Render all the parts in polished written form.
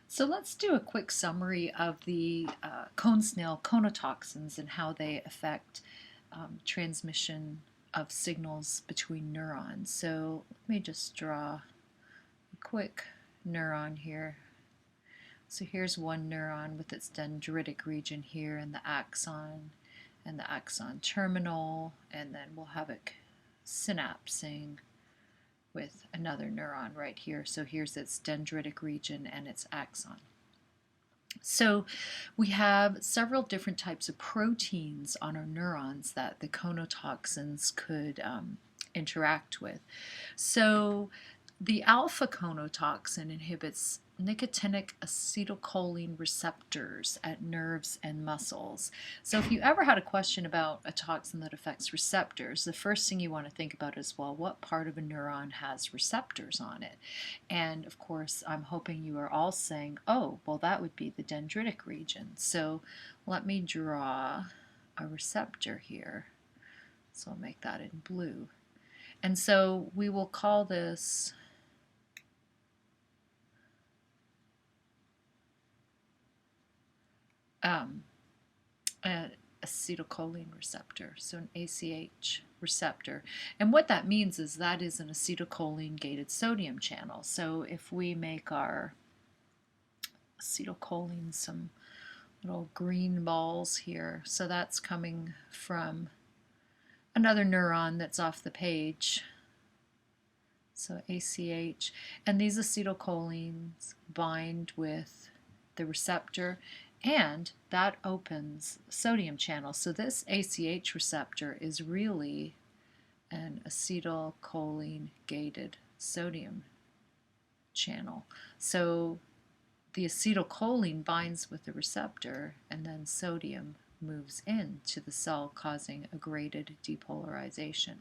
So let's do a quick summary of the cone snail conotoxins and how they affect transmission of signals between neurons. So let me just draw a quick neuron here. So here's one neuron with its dendritic region here and the axon terminal, and then we'll have it synapsing with another neuron right here. So here's its dendritic region and its axon. So we have several different types of proteins on our neurons that the conotoxins could interact with. So the alpha conotoxin inhibits nicotinic acetylcholine receptors at nerves and muscles. So if you ever had a question about a toxin that affects receptors, the first thing you want to think about is, well, what part of a neuron has receptors on it? And of course, I'm hoping you are all saying, oh, well, that would be the dendritic region. So let me draw a receptor here. So I'll make that in blue. And so we will call this an acetylcholine receptor, so an ACH receptor. And what that means is that is an acetylcholine gated sodium channel. So if we make our acetylcholine some little green balls here, so that's coming from another neuron that's off the page. So ACH, and these acetylcholines bind with the receptor, and that opens sodium channel. So this ACH receptor is really an acetylcholine gated sodium channel. So the acetylcholine binds with the receptor, and then sodium moves into the cell, causing a graded depolarization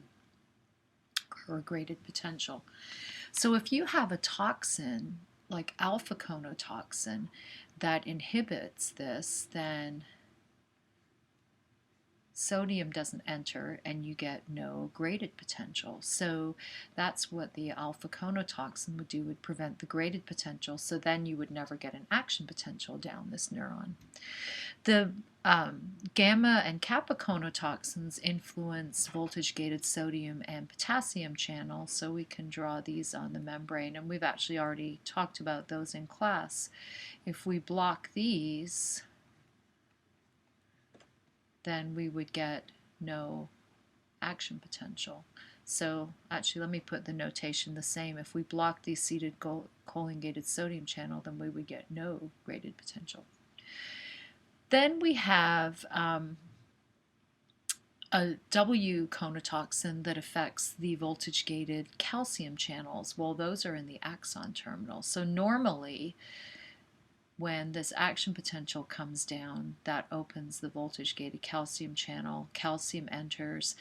or a graded potential. So if you have a toxin like alpha conotoxin that inhibits this, then sodium doesn't enter and you get no graded potential. So that's what the alpha conotoxin would do, would prevent the graded potential, so then you would never get an action potential down this neuron. The gamma and kappa conotoxins influence voltage-gated sodium and potassium channels, so we can draw these on the membrane, and we've actually already talked about those in class. If we block these, then we would get no action potential. So actually, let me put the notation the same. If we block the acetylcholine-gated sodium channel, then we would get no graded potential. Then we have a W conotoxin that affects the voltage-gated calcium channels. Well, those are in the axon terminal. So normally, when this action potential comes down, that opens the voltage-gated calcium channel. Calcium enters,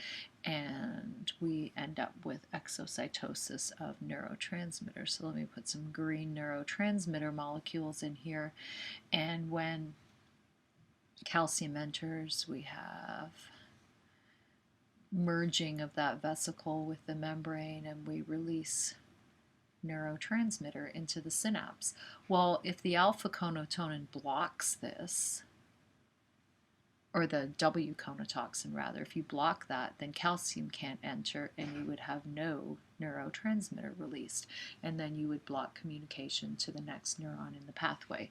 and we end up with exocytosis of neurotransmitters. So let me put some green neurotransmitter molecules in here. And when calcium enters, we have merging of that vesicle with the membrane, and we release neurotransmitter into the synapse. Well, if the alpha conotonin blocks this, or the W conotoxin rather, if you block that, then calcium can't enter and you would have no neurotransmitter released, and then you would block communication to the next neuron in the pathway.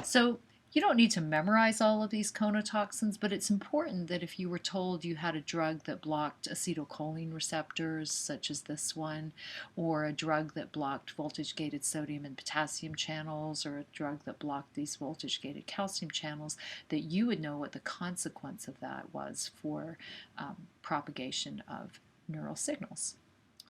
So you don't need to memorize all of these conotoxins, but it's important that if you were told you had a drug that blocked acetylcholine receptors, such as this one, or a drug that blocked voltage-gated sodium and potassium channels, or a drug that blocked these voltage-gated calcium channels, that you would know what the consequence of that was for propagation of neural signals.